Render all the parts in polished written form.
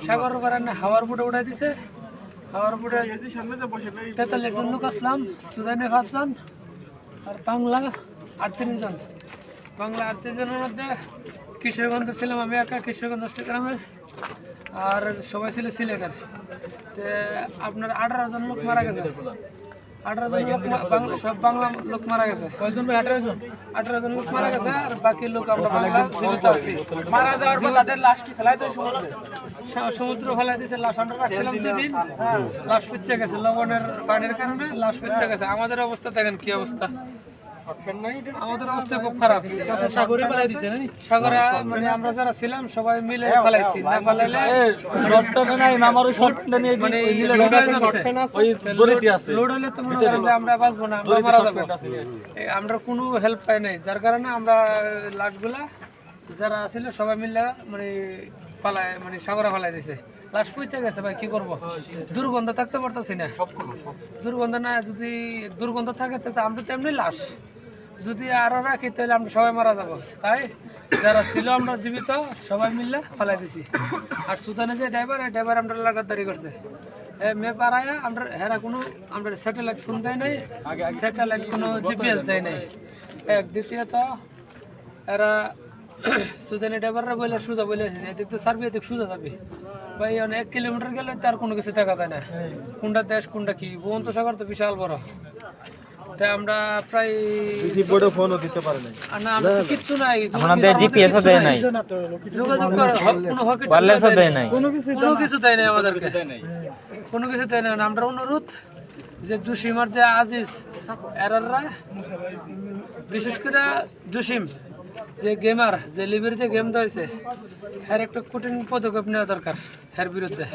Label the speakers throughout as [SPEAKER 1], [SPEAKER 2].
[SPEAKER 1] সাগর হাওয়ার বুটে উঠাই দিছে। হাওয়ার বুটে 43 জন লোক আসলাম, সুদানে 5 জন আর বাংলা 38 জন। বাংলা 38 জনের মধ্যে কিশোরগঞ্জে ছিলাম আমি একা, কিশোরগঞ্জ অষ্টগ্রামের, আর সবাই ছিল সিলেটের। আপনার 18 জন লোক মারা গেছে। 18 জন লোক সব বাংলা লোক মারা গেছে। কয়জন ভাই? 18 জন লোক মারা গেছে, আর বাকি লোক আমরা বাংলা জীবিত আছি। মারা যাওয়ার পর তাদের লাশ কি ফেলাই দেয় সমুদ্র ফেলাই দিয়েছে। লাশ আমরা রাখছিলাম 2 দিন, লাশ পচে গেছে লবণের পানির কারণে, লাশ পচে গেছে। আমাদের অবস্থা দেখেন কি অবস্থা, আমাদের অবস্থা খুব খারাপ। সাগরে ফেলাই দিছে না? সাগরে মানে আমরা যারা ছিলাম সবাই মিলে ফেলাইছি, না ফেলাইলে লোড হলে তো মনে করেন যে আমরা বাঁচবো না, আমরা মারা যাবো। আমরা কোনো হেল্প পাই নাই, যার কারণে আমরা লাশগুলা যারা ছিল সবাই মিলে মানে সাগরে ফেলাই দিছে। লাশ পচে গেছে ভাই, কি করবো? দুর্গন্ধ থাকতে পারতেছি না। দুর্গন্ধ না, যদি দুর্গন্ধ থাকে তাহলে আমরা তো এমনি লাশ, যদি আরো রাখি তাহলে আমরা সবাই মারা যাবো। তাই যারা ছিল আমরা জীবিত সবাই মিলে ফেলাই দিছি। আর সুদানে যে ড্রাইভার আমরা লাগাতারি করছে মে পাড়ায় আমরা হেরা কোনো আমরা স্যাটেলাইট ফোন দেয় নাই, স্যাটেলাইট কোনো জিপিএস দেয় নাই। এক দ্বিতীয়ত এরা সুদানি ড্রাইভাররা বলে সোজা বলে এসেছে এদিক তো সার্ভি, এদিক সোজা যাবে ভাই। 1 কিলোমিটার গেলে তার কোনো কিছু দেখা যায় না, কোনটা দেশ কোনটা কি। ভুবন্তসাগর তো বিশাল বড়, তাই আমরা প্রায় ফোনও দিতে পারি না, কিচ্ছু নাই, আমাদের জিপিএসও দেয় নাই, যোগাযোগ করার কোনো ওয়্যারলেসও দেয় নাই, কোনো কিছু দেয় নাই আমাদেরকে, কোনো কিছু দেয় না। আমরা অনুরোধ যে জসিম আর যে আজিজ এরাররা, বিশেষ করে জসিম যে গেমার, যে লিবিরিতে গেম দিয়েছে, এর একটা কঠিন পদক্ষেপ নেওয়া দরকার এর বিরুদ্ধে।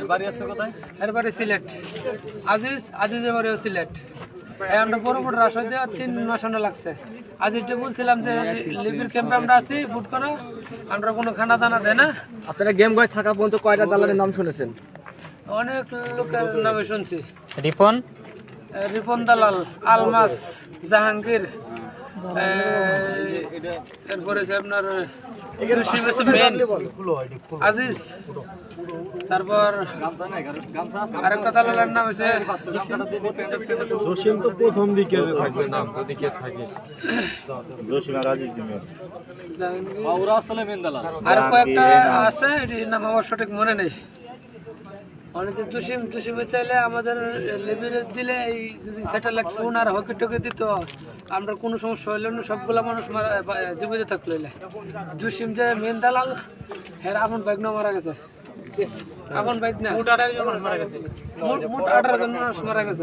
[SPEAKER 1] এর বাড়ি সিলেট, আজিজের বাড়িও সিলেট। আমরা বড় বড় রাস্তায় দেওয়া 3 মাস লাগছে। আজিজটা বলছিলাম যে লিবির ক্যাম্পে আমরা আছি, বুট করা, আমরা কোনো খানা দানা দেয় না।
[SPEAKER 2] আপনারা গেম গয় থাকা পর্যন্ত কয়টা দালালের নাম শুনেছেন?
[SPEAKER 1] অনেক লোকের নামে শুনছি।
[SPEAKER 2] রিপন
[SPEAKER 1] দালাল, আলমাস, জাহাঙ্গীর, এরপরে আপনার আজিজ, তারপর আরেকটা দালালের নাম হচ্ছে
[SPEAKER 3] জসিম। তো প্রথম দিকে থাকবে নাম, যদি কে থাকে জসিম আর আজিজ
[SPEAKER 1] আর কয়েকটা আছে, এটির নাম আমার সঠিক মনে নেই। জসিমে চাইলে আমাদের লেবিরে দিলে, এই যদি স্যাটেলাইট ফোন আর হকি টকি দিত, আমরা কোনো সমস্যা হইল না, সবগুলা মানুষ জীবিত থাকলো। জসিম যে মেন দালাল, এর আপন বাইক না মারা গেছে, আপন বাইক না, মোট 18 জন মানুষ মারা গেছে।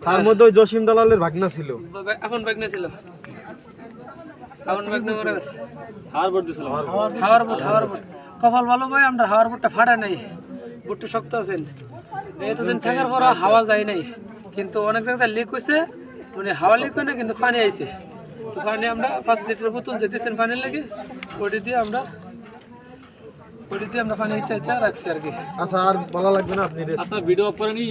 [SPEAKER 3] তার মধ্যে জসিম দালালের ভাগনা ছিল,
[SPEAKER 1] আপন বাইক না ছিল, আপন বাইক না মারা গেছে। হাওয়ার বুট কপাল ভালো ভাই, আমরা হাওয়ার বুটটা ফাটা নাই, বুটটা শক্ত আছেন। এতদিন থাকার পর হাওয়া যায় নাই, কিন্তু অনেক জায়গায় লিক হয়েছে, মানে হাওয়া লিক হয় না কিন্তু পানি আইছে। তো পানি আমরা 5 লিটার বোতল যেতেছেন পানির লাগে, ওটি দিয়ে আমরা পানি ইচ্ছা রাখছি আর কি।
[SPEAKER 3] আচ্ছা, আর ভালো লাগবে না আপনি?
[SPEAKER 2] আচ্ছা, ভিডিও অফ করেনি।